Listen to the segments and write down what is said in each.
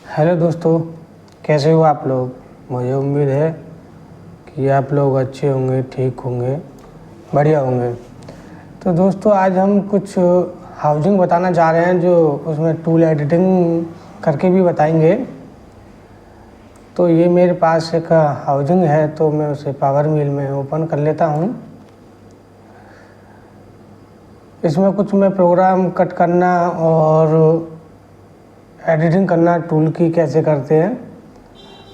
Hello दोस्तों, कैसे हो आप लोग। मुझे उम्मीद है कि आप लोग अच्छे होंगे, ठीक होंगे, बढ़िया होंगे। तो दोस्तों, आज हम कुछ हाउसिंग बताना चाह रहे हैं, जो उसमें टूल एडिटिंग करके भी बताएंगे। तो ये मेरे पास एक हाउसिंग है, तो मैं उसे पावर मिल में ओपन कर लेता हूँ। इसमें कुछ मैं प्रोग्राम कट करना और एडिटिंग करना टूल की कैसे करते हैं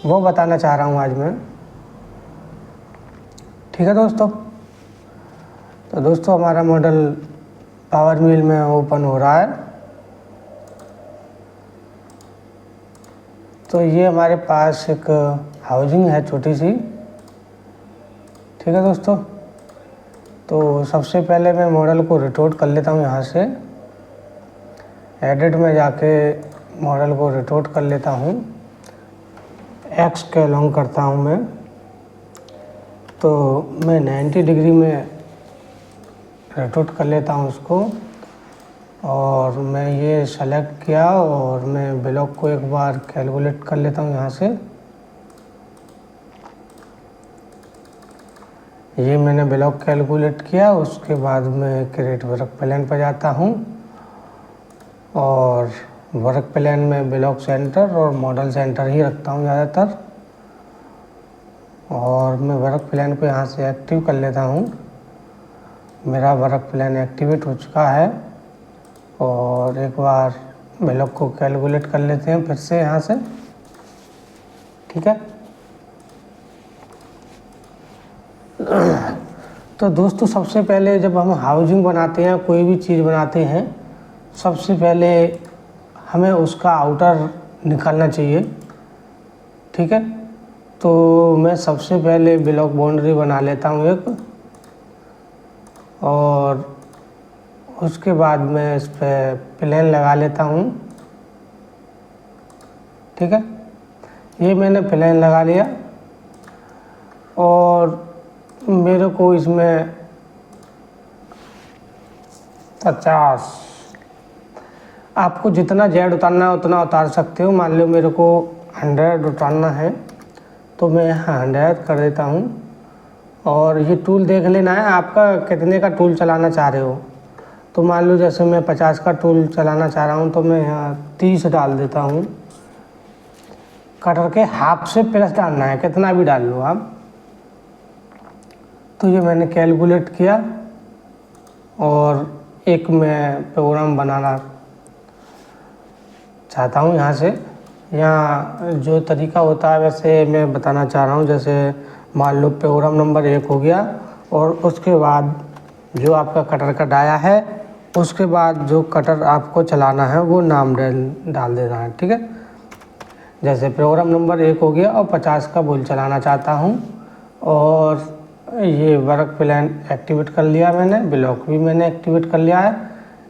वो बताना चाह रहा हूँ आज मैं। ठीक है दोस्तों। तो दोस्तों, हमारा मॉडल पावर मिल में ओपन हो रहा है। तो ये हमारे पास एक हाउसिंग है छोटी सी। ठीक है दोस्तों। तो सबसे पहले मैं मॉडल को रिटोट कर लेता हूँ। यहाँ से एडिट में जाके मॉडल को रिटोट कर लेता हूँ। एक्स के लॉन्ग करता हूँ मैं। तो मैं 90 डिग्री में रिटोट कर लेता हूँ उसको। और मैं ये सेलेक्ट किया और मैं ब्लॉक को एक बार कैलकुलेट कर लेता हूँ यहाँ से। ये मैंने ब्लॉक कैलकुलेट किया। उसके बाद मैं क्रिएट वर्क प्लान पर जाता हूँ और वर्क प्लान में ब्लॉक सेंटर और मॉडल सेंटर ही रखता हूँ ज़्यादातर। और मैं वर्क प्लान को यहाँ से एक्टिव कर लेता हूँ। मेरा वर्क प्लान एक्टिवेट हो चुका है। और एक बार ब्लॉक को कैलकुलेट कर लेते हैं फिर से यहाँ से। ठीक है। तो दोस्तों, सबसे पहले जब हम हाउसिंग बनाते हैं, कोई भी चीज़ बनाते हैं, सबसे पहले हमें उसका आउटर निकालना चाहिए। ठीक है। तो मैं सबसे पहले ब्लॉक बाउंड्री बना लेता हूँ एक, और उसके बाद मैं इस पर प्लेन लगा लेता हूँ। ठीक है। ये मैंने प्लेन लगा लिया और मेरे को इसमें 50, आपको जितना जेड उतारना है उतना उतार सकते हो। मान लो मेरे को 100 उतारना है तो मैं यहाँ 100 कर देता हूँ। और ये टूल देख लेना है आपका कितने का टूल चलाना चाह रहे हो। तो मान लो जैसे मैं 50 का टूल चलाना चाह रहा हूँ तो मैं यहाँ 30 डाल देता हूँ। कटर के हाफ से प्लस डालना है, कितना भी डाल लो आप। तो ये मैंने कैलकुलेट किया और एक मैं प्रोग्राम बनाना चाहता हूँ यहाँ से। यहाँ जो तरीका होता है वैसे मैं बताना चाह रहा हूँ। जैसे मान लो प्रोग्राम नंबर 1 हो गया और उसके बाद जो आपका कटर का डाया है, उसके बाद जो कटर आपको चलाना है वो नाम डाल देना है। ठीक है। जैसे प्रोग्राम नंबर 1 हो गया और 50 का बुल चलाना चाहता हूँ। और ये वर्क प्लान एक्टिवेट कर लिया मैंने, ब्लॉक भी मैंने एक्टिवेट कर लिया है।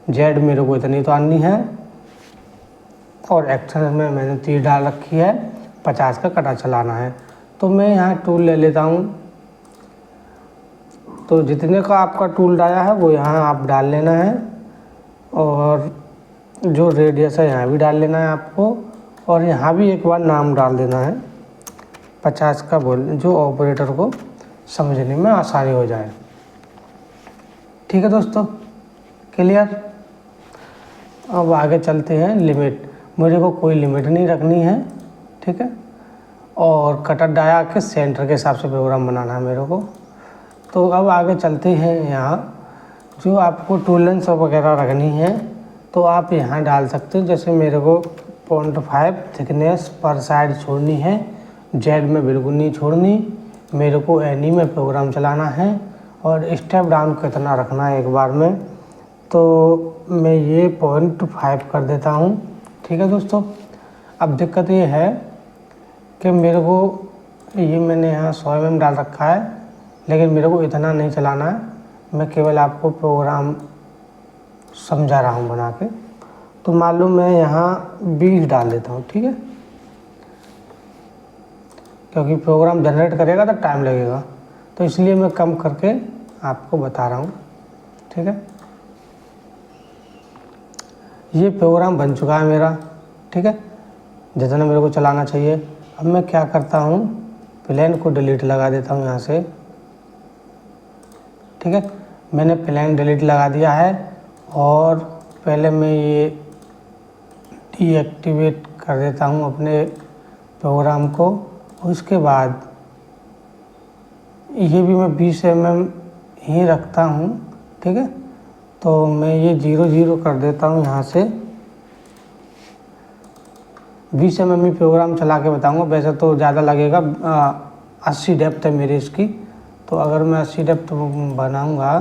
जेड मेरे को इतनी उतारनी है और एक्शन में मैंने 30 डाल रखी है। 50 का कटा चलाना है। तो मैं यहाँ टूल ले लेता हूँ। तो जितने का आपका टूल डाया है वो यहाँ आप डाल लेना है। और जो रेडियस है यहाँ भी डाल लेना है आपको। और यहाँ भी एक बार नाम डाल देना है 50 का बोल, जो ऑपरेटर को समझने में आसानी हो जाए। ठीक है दोस्तों, क्लियर। अब आगे चलते हैं। लिमिट, मुझे को कोई लिमिट नहीं रखनी है। ठीक है। और कटर डाया के सेंटर के हिसाब से प्रोग्राम बनाना है मेरे को। तो अब आगे चलते हैं। यहाँ जो आपको टूलेंस वगैरह रखनी है तो आप यहाँ डाल सकते हो। जैसे मेरे को 0.5 थिकनेस पर साइड छोड़नी है, जेड में बिल्कुल नहीं छोड़नी। मेरे को एनी में प्रोग्राम चलाना है और स्टेप डाउन कितना रखना है एक बार में। तो मैं ये 0.5 कर देता हूँ। ठीक है दोस्तों। अब दिक्कत ये है कि मेरे को ये मैंने यहाँ 100 mm डाल रखा है, लेकिन मेरे को इतना नहीं चलाना है। मैं केवल आपको प्रोग्राम समझा रहा हूँ बना के। तो मालूम मैं यहाँ 20 डाल देता हूँ। ठीक है। क्योंकि प्रोग्राम जनरेट करेगा तो टाइम लगेगा, तो इसलिए मैं कम करके आपको बता रहा हूँ। ठीक है। ये प्रोग्राम बन चुका है मेरा। ठीक है। जितना मेरे को चलाना चाहिए। अब मैं क्या करता हूँ, प्लेन को डिलीट लगा देता हूँ यहाँ से। ठीक है, मैंने प्लेन डिलीट लगा दिया है और पहले मैं ये डीएक्टिवेट कर देता हूँ अपने प्रोग्राम को। उसके बाद ये भी मैं 20 mm ही रखता हूँ। ठीक है, तो मैं ये 0 कर देता हूँ यहाँ से। 20 mm ही प्रोग्राम चला के बताऊँगा, वैसे तो ज़्यादा लगेगा। 80 डेप्थ है मेरी इसकी, तो अगर मैं 80 डेप्थ बनाऊँगा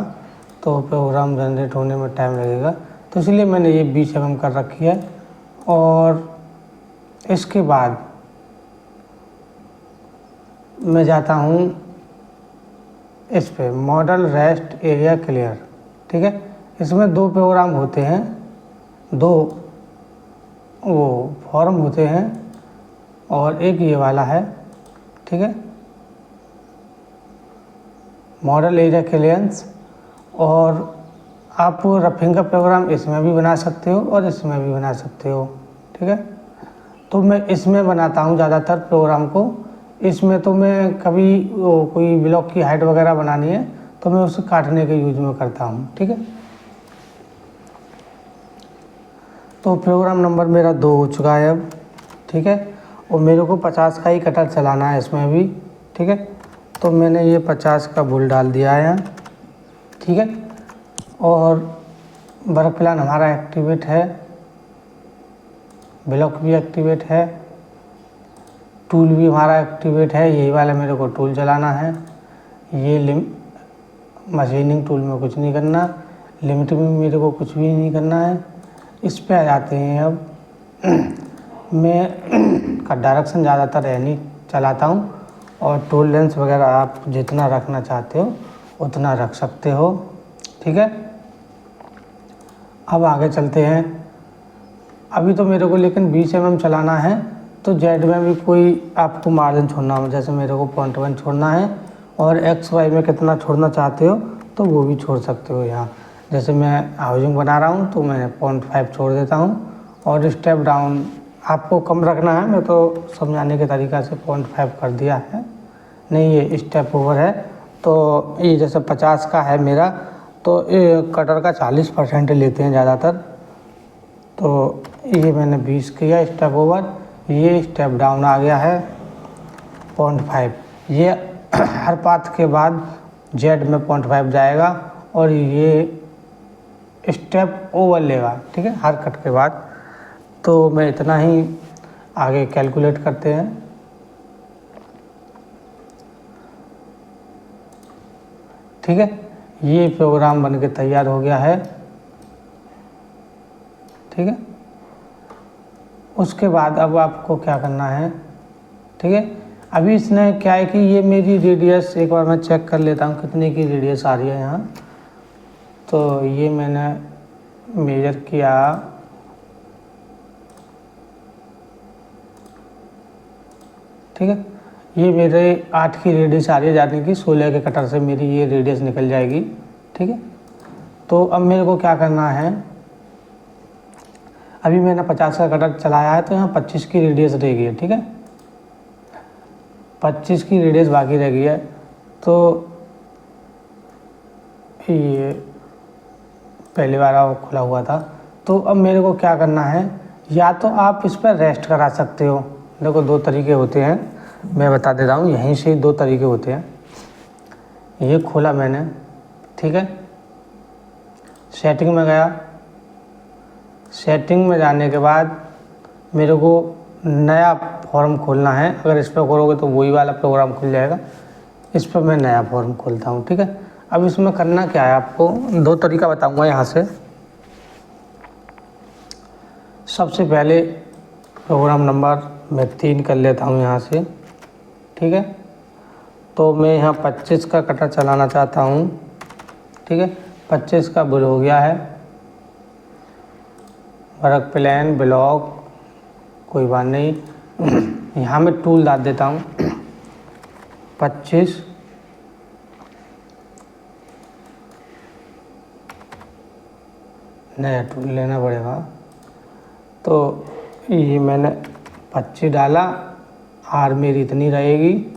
तो प्रोग्राम जनरेट होने में टाइम लगेगा, तो इसलिए मैंने ये 20 mm कर रखी है। और इसके बाद मैं जाता हूँ इस पे मॉडल रेस्ट एरिया क्लियर। ठीक है, इसमें 2 प्रोग्राम होते हैं, 2 वो फॉर्म होते हैं और एक ये वाला है। ठीक है, मॉडल एरिया क्लियरेंस। और आप रफिंग का प्रोग्राम इसमें भी बना सकते हो और इसमें भी बना सकते हो। ठीक है, तो मैं इसमें बनाता हूँ ज़्यादातर प्रोग्राम को। इसमें तो मैं कभी कोई ब्लॉक की हाइट वगैरह बनानी है तो मैं उसे काटने के यूज में करता हूँ। ठीक है, तो प्रोग्राम नंबर मेरा 2 हो चुका है अब। ठीक है, और मेरे को 50 का ही कटर चलाना है इसमें भी। ठीक है, तो मैंने ये 50 का बुल डाल दिया है यहाँ। ठीक है, और वर्क प्लान हमारा एक्टिवेट है, ब्लॉक भी एक्टिवेट है, टूल भी हमारा एक्टिवेट है। यही वाला मेरे को टूल चलाना है। ये मशीनिंग टूल में कुछ नहीं करना, लिमिट में मेरे को कुछ भी नहीं करना है। इस पे आ जाते हैं अब। मैं का डायरेक्शन ज़्यादातर नहीं चलाता हूँ, और टूल लेंस वगैरह आप जितना रखना चाहते हो उतना रख सकते हो। ठीक है, अब आगे चलते हैं। अभी तो मेरे को लेकिन 20 mm चलाना है, तो जेड में भी कोई आपको मार्जिन छोड़ना हो, जैसे मेरे को 0.1 छोड़ना है, और एक्स वाई में कितना छोड़ना चाहते हो तो वो भी छोड़ सकते हो यहाँ। जैसे मैं हाउसिंग बना रहा हूँ तो मैं 0.5 छोड़ देता हूँ, और स्टेप डाउन आपको कम रखना है, मैं तो समझाने के तरीक़ा से 0.5 कर दिया है। नहीं, ये स्टेप ओवर है, तो ये जैसे 50 का है मेरा, तो ये कटर का 40% लेते हैं ज़्यादातर। तो ये मैंने 20 किया स्टेप ओवर, ये स्टेप डाउन आ गया है 0.5। ये हर पाथ के बाद जेड में 0.5 जाएगा और ये स्टेप ओवर लेगा। ठीक है, हर कट के बाद। तो मैं इतना ही आगे कैलकुलेट करते हैं। ठीक है, ये प्रोग्राम बन के तैयार हो गया है। ठीक है, उसके बाद अब आपको क्या करना है। ठीक है, अभी इसने क्या है कि ये मेरी रेडियस, एक बार मैं चेक कर लेता हूँ कितने की रेडियस आ रही है यहाँ। तो ये मैंने मेजर किया, ठीक है, ये मेरे 8 की रेडियस आ रही है, यानी कि 16 के कटर से मेरी ये रेडियस निकल जाएगी। ठीक है, तो अब मेरे को क्या करना है, अभी मैंने 50 का कटर चलाया है तो यहाँ 25 की रेडियस रह गई है। ठीक है, 25 की रेडियस बाकी रह गई है। तो ये पहली बार वो खुला हुआ था, तो अब मेरे को क्या करना है, या तो आप इस पर रेस्ट करा सकते हो। देखो 2 तरीके होते हैं, मैं बता देता हूँ, यहीं से 2 तरीके होते हैं। ये खोला मैंने, ठीक है, सेटिंग में गया। सेटिंग में जाने के बाद मेरे को नया फॉर्म खोलना है। अगर इस पर करोगे तो वही वाला प्रोग्राम खुल जाएगा। इस पर मैं नया फॉर्म खोलता हूँ। ठीक है, अब इसमें करना क्या है, आपको 2 तरीका बताऊँगा यहाँ से। सबसे पहले प्रोग्राम नंबर मैं 3 कर लेता हूँ यहाँ से। ठीक है, तो मैं यहाँ 25 का कटर चलाना चाहता हूँ। ठीक है, 25 का बुल हो गया है। वर्क प्लान ब्लॉक कोई बात नहीं, यहाँ मैं टूल डाल देता हूँ 25। नया टूल लेना पड़ेगा। तो ये मैंने 25 डाला, आर मेरी इतनी रहेगी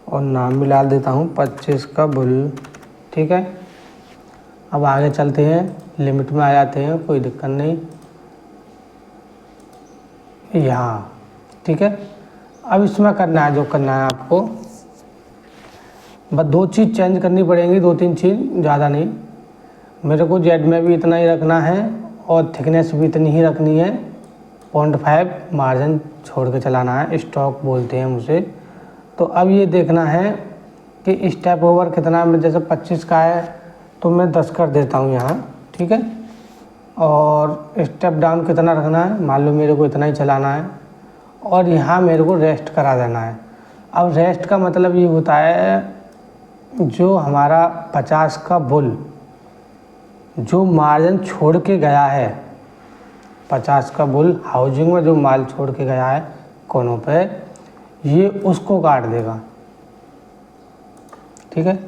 और नाम भी डाल देता हूँ 25 का बुल। ठीक है, अब आगे चलते हैं, लिमिट में आ जाते हैं, कोई दिक्कत नहीं यहाँ। ठीक है, अब इसमें करना है जो करना है आपको, बस 2 चीज़ चेंज करनी पड़ेंगी, 2-3 चीज़, ज़्यादा नहीं। मेरे को जेड में भी इतना ही रखना है और थिकनेस भी इतनी ही रखनी है, 0.5 मार्जिन छोड़ के चलाना है, स्टॉक बोलते हैं उसे। तो अब ये देखना है कि स्टेप ओवर कितना है, जैसे 25 का है तो मैं 10 कर देता हूँ यहाँ। ठीक है, और स्टेप डाउन कितना रखना है, मान लो मेरे को इतना ही चलाना है, और यहाँ मेरे को रेस्ट करा देना है। अब रेस्ट का मतलब ये होता है जो हमारा 50 का बुल जो मार्जिन छोड़ के गया है, 50 का बुल हाउसिंग में जो माल छोड़ के गया है कोनों पे, ये उसको काट देगा। ठीक है,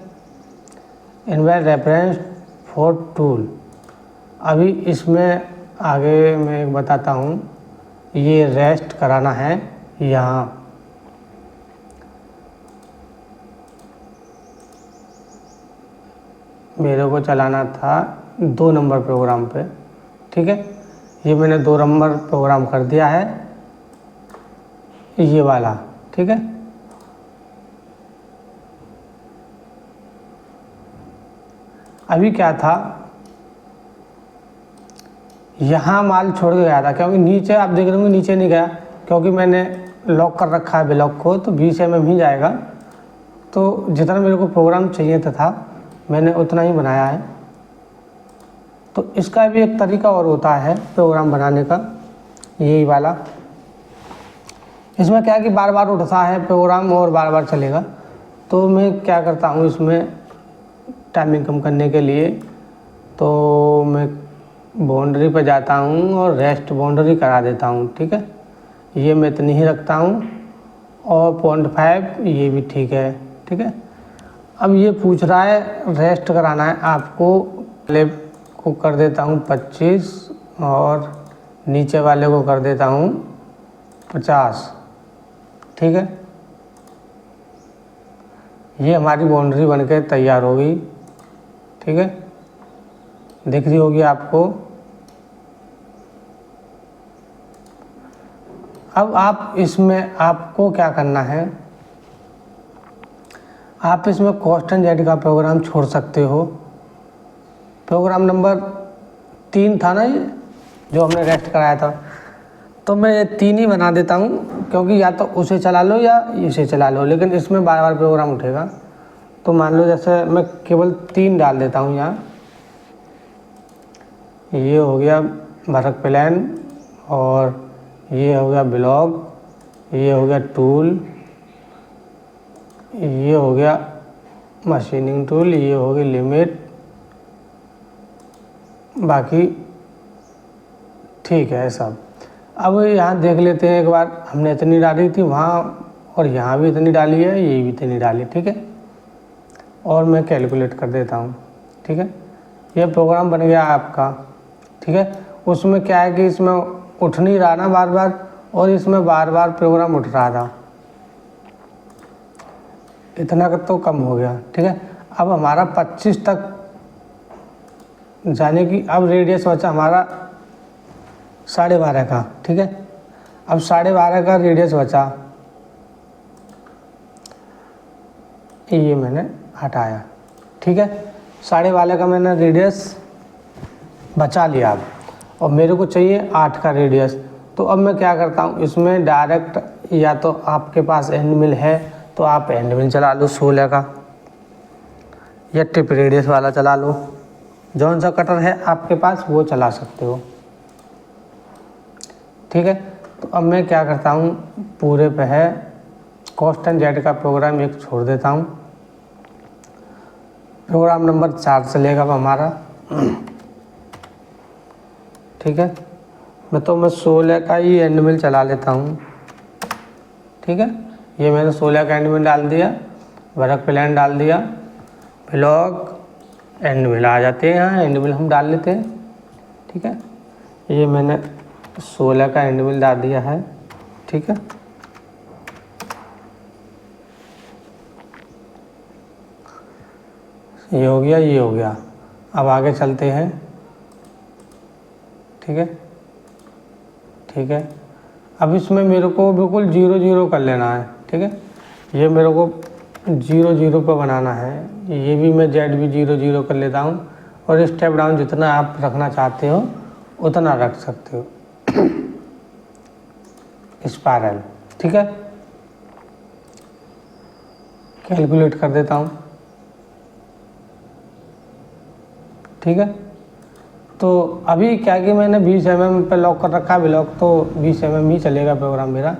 इनवैलिड रेफरेंस फॉर टूल। अभी इसमें आगे मैं एक बताता हूँ, ये रेस्ट कराना है यहाँ। मेरे को चलाना था 2 नंबर प्रोग्राम पे। ठीक है, ये मैंने 2 नंबर प्रोग्राम कर दिया है, ये वाला। ठीक है, अभी क्या था, यहाँ माल छोड़ के गया था, क्योंकि नीचे आप देख रहे होंगे नीचे नहीं गया, क्योंकि मैंने लॉक कर रखा है ब्लॉक को, तो 20 mm ही जाएगा। तो जितना मेरे को प्रोग्राम चाहिए था मैंने उतना ही बनाया है। तो इसका भी एक तरीका और होता है प्रोग्राम बनाने का, यही वाला। इसमें क्या है कि बार बार उठता है प्रोग्राम और बार बार चलेगा। तो मैं क्या करता हूँ, इसमें टाइमिंग कम करने के लिए तो मैं बाउंड्री पर जाता हूँ और रेस्ट बाउंड्री करा देता हूँ। ठीक है, ये मैं इतनी ही रखता हूँ और 0.5 ये भी ठीक है। ठीक है, अब ये पूछ रहा है रेस्ट कराना है आपको, पहले को कर देता हूँ 25 और नीचे वाले को कर देता हूँ 50। ठीक है, ये हमारी बाउंड्री बनके तैयार हो गई। ठीक है, दिख रही होगी आपको। अब आप इसमें आपको क्या करना है, आप इसमें कॉस्ट एंड जेड का प्रोग्राम छोड़ सकते हो। प्रोग्राम नंबर 3 था ना ये जो हमने रेस्ट कराया था, तो मैं ये 3 ही बना देता हूँ, क्योंकि या तो उसे चला लो या इसे चला लो, लेकिन इसमें बार बार प्रोग्राम उठेगा। तो मान लो जैसे मैं केवल 3 डाल देता हूँ यहाँ। ये हो गया भरक प्लान, और ये हो गया ब्लॉग, ये हो गया टूल, ये हो गया मशीनिंग टूल, ये हो गई लिमिट, बाकी ठीक है सब। अब यहाँ देख लेते हैं एक बार, हमने इतनी डाली थी वहाँ और यहाँ भी इतनी डाली है, ये भी इतनी डाली। ठीक है, और मैं कैलकुलेट कर देता हूँ। ठीक है, ये प्रोग्राम बन गया आपका। ठीक है, उसमें क्या है कि इसमें उठ नहीं रहा ना बार बार, और इसमें बार बार प्रोग्राम उठ रहा था, इतना का तो कम हो गया। ठीक है, अब हमारा 25 तक जाने की अब रेडियस बचा हमारा 12.5 का। ठीक है, अब 12.5 का रेडियस बचा, ये मैंने हटाया। ठीक है, 12.5 का मैंने रेडियस बचा लिया अब, और मेरे को चाहिए 8 का रेडियस। तो अब मैं क्या करता हूँ, इसमें डायरेक्ट, या तो आपके पास एंड मिल है तो आप एंड मिल चला लो 16 का, या टिप रेडियस वाला चला लो, जौन सा कटर है आपके पास वो चला सकते हो। ठीक है, तो अब मैं क्या करता हूँ, पूरे पे है कॉस्ट एंड जेड का प्रोग्राम एक छोड़ देता हूँ। प्रोग्राम नंबर 4 चलेगा अब हमारा। ठीक है, मैं 16 का ही एंड मिल चला लेता हूँ। ठीक है, ये मैंने 16 का एंड मिल डाल दिया, वर्क प्लान डाल दिया, ब्लॉक एंड मिल आ जाते हैं, यहाँ एंड मिल हम डाल लेते हैं। ठीक है, ये मैंने 16 का एंड मिल डाल दिया है। ठीक है। ये हो गया, ये हो गया। अब आगे चलते हैं। ठीक है, ठीक है। अब इसमें मेरे को बिल्कुल 0 0 कर लेना है। ठीक है, ये मेरे को 0 0 पर बनाना है। ये भी मैं जेड भी 0 0 कर लेता हूँ। और स्टेप डाउन जितना आप रखना चाहते हो उतना रख सकते हो, स्पाइरल। ठीक है, कैलकुलेट कर देता हूँ। ठीक है, तो अभी क्या कि मैंने 20 mm पे लॉक कर रखा है ब्लॉक, तो 20 mm ही चलेगा प्रोग्राम मेरा।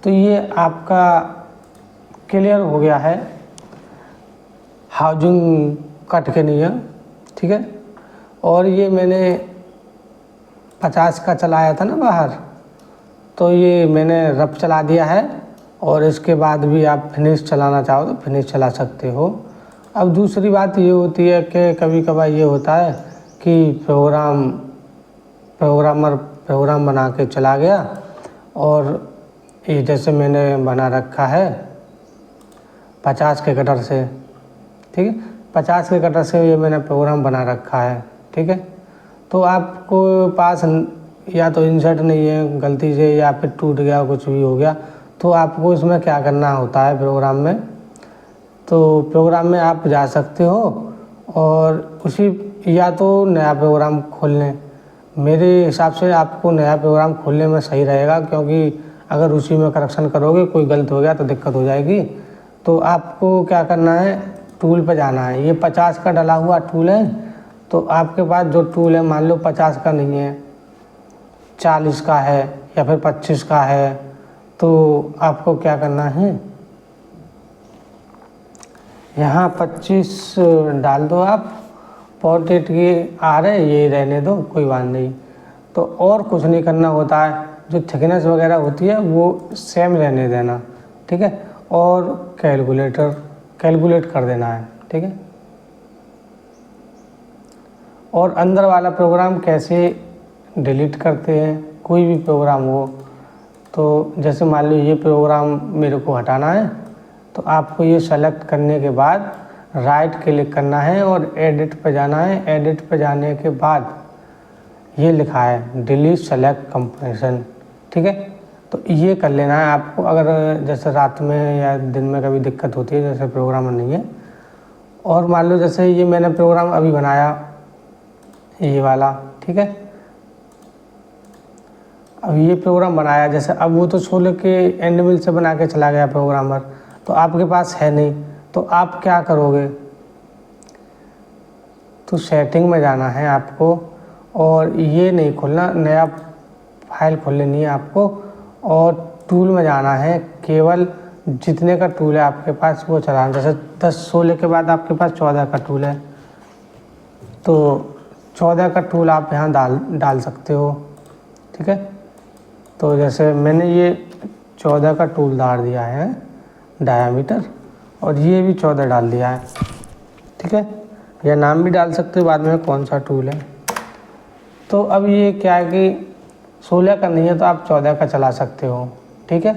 तो ये आपका क्लियर हो गया है हाउसिंग कट के नियम। ठीक है, और ये मैंने 50 का चलाया था ना बाहर, तो ये मैंने रफ चला दिया है। और इसके बाद भी आप फिनिश चलाना चाहो तो फिनिश चला सकते हो। अब दूसरी बात ये होती है कि कभी कभार ये होता है कि प्रोग्रामर प्रोग्राम बना के चला गया, और ये जैसे मैंने बना रखा है 50 के कटर से। ठीक है, 50 के कटर से ये मैंने प्रोग्राम बना रखा है। ठीक है, तो आपको पास या तो इंसर्ट नहीं है गलती से, या फिर टूट गया, कुछ भी हो गया, तो आपको इसमें क्या करना होता है प्रोग्राम में, तो प्रोग्राम में आप जा सकते हो और उसी या तो नया प्रोग्राम खोलने, मेरे हिसाब से आपको नया प्रोग्राम खोलने में सही रहेगा, क्योंकि अगर उसी में करेक्शन करोगे कोई गलत हो गया तो दिक्कत हो जाएगी। तो आपको क्या करना है, टूल पर जाना है। ये 50 का डला हुआ टूल है, तो आपके पास जो टूल है मान लो 50 का नहीं है, 40 का है या फिर 25 का है, तो आपको क्या करना है, यहाँ 25 डाल दो आप। पोर्ट्रेट की आ रहे ये रहने दो, कोई बात नहीं। तो और कुछ नहीं करना होता है, जो थिकनेस वगैरह होती है वो सेम रहने देना। ठीक है, और कैलकुलेट कर देना है। ठीक है, और अंदर वाला प्रोग्राम कैसे डिलीट करते हैं, कोई भी प्रोग्राम हो, तो जैसे मान लो ये प्रोग्राम मेरे को हटाना है, तो आपको ये सेलेक्ट करने के बाद राइट क्लिक करना है और एडिट पे जाना है। एडिट पे जाने के बाद ये लिखा है डिलीट सेलेक्ट कंप्रेशन। ठीक है, तो ये कर लेना है आपको, अगर जैसे रात में या दिन में कभी दिक्कत होती है, जैसे प्रोग्राम नहीं है। और मान लो जैसे ये मैंने प्रोग्राम अभी बनाया ये वाला, ठीक है, अब ये प्रोग्राम बनाया, जैसे अब वो तो 16 के एंड मिल से बना के चला गया प्रोग्रामर, तो आपके पास है नहीं, तो आप क्या करोगे, तो सेटिंग में जाना है आपको, और ये नहीं खोलना, नया फाइल खोल लेनी है आपको, और टूल में जाना है। केवल जितने का टूल है आपके पास वो चलाना, जैसे 10-16 के बाद आपके पास 14 का टूल है, तो 14 का टूल आप यहाँ डाल सकते हो। ठीक है, तो जैसे मैंने ये 14 का टूल डाल दिया है डायामीटर, और ये भी 14 डाल दिया है। ठीक है, या नाम भी डाल सकते हो बाद में कौन सा टूल है। तो अब ये क्या है कि 16 का नहीं है तो आप 14 का चला सकते हो। ठीक है,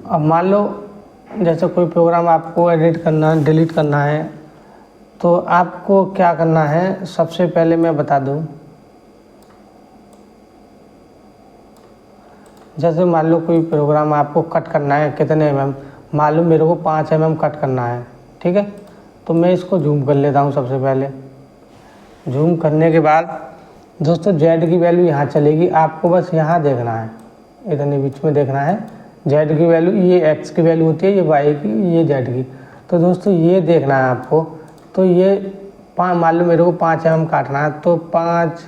अब मान लो जैसे कोई प्रोग्राम आपको एडिट करना है, डिलीट करना है, तो आपको क्या करना है, सबसे पहले मैं बता दूं, जैसे मान लो कोई प्रोग्राम आपको कट करना है, कितने mm, मान लो मेरे को 5 mm कट करना है। ठीक है, तो मैं इसको जूम कर लेता हूँ। सबसे पहले जूम करने के बाद दोस्तों जेड की वैल्यू यहाँ चलेगी, आपको बस यहाँ देखना है, इतने बीच में देखना है जेड की वैल्यू, ये एक्स की वैल्यू होती है, ये वाई की, ये जेड की। तो दोस्तों ये देखना है आपको, तो ये मान लो मेरे को 5 mm काटना है, तो 5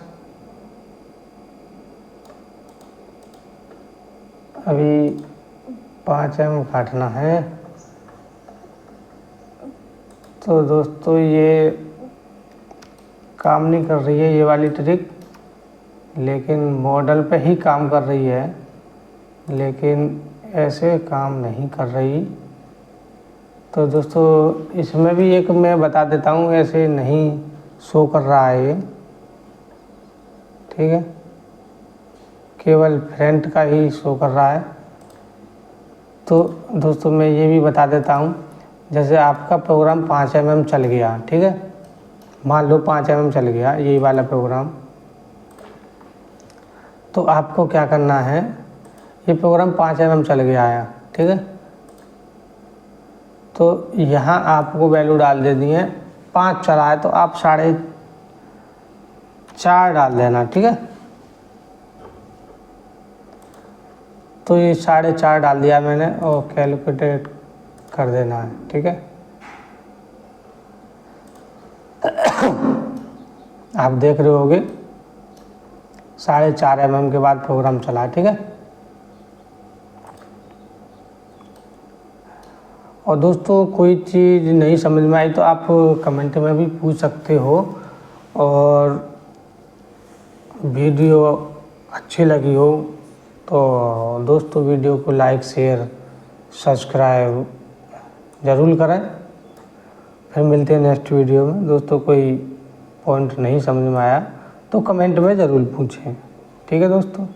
अभी 5 mm काटना है। तो दोस्तों ये काम नहीं कर रही है ये वाली ट्रिक, लेकिन मॉडल पे ही काम कर रही है, लेकिन ऐसे काम नहीं कर रही। तो दोस्तों इसमें भी एक मैं बता देता हूँ, ऐसे नहीं शो कर रहा है ये। ठीक है, केवल फ्रंट का ही शो कर रहा है। तो दोस्तों मैं ये भी बता देता हूँ, जैसे आपका प्रोग्राम 5 mm चल गया, ठीक है, मान लो 5 mm चल गया यही वाला प्रोग्राम, तो आपको क्या करना है, ये प्रोग्राम 5 mm चल गया है, ठीक है, तो यहाँ आपको वैल्यू डाल देनी है, 5 चला है तो आप 4.5 डाल देना, ठीक है। तो ये 4.5 डाल दिया मैंने और कैलकुलेट कर देना है, ठीक है। आप देख रहे होगे 4.5 mm के बाद प्रोग्राम चला, ठीक है। और दोस्तों कोई चीज़ नहीं समझ में आई तो आप कमेंट में भी पूछ सकते हो, और वीडियो अच्छी लगी हो तो दोस्तों वीडियो को लाइक शेयर सब्सक्राइब ज़रूर करें। फिर मिलते हैं नेक्स्ट वीडियो में। दोस्तों कोई पॉइंट नहीं समझ में आया तो कमेंट में ज़रूर पूछें, ठीक है दोस्तों।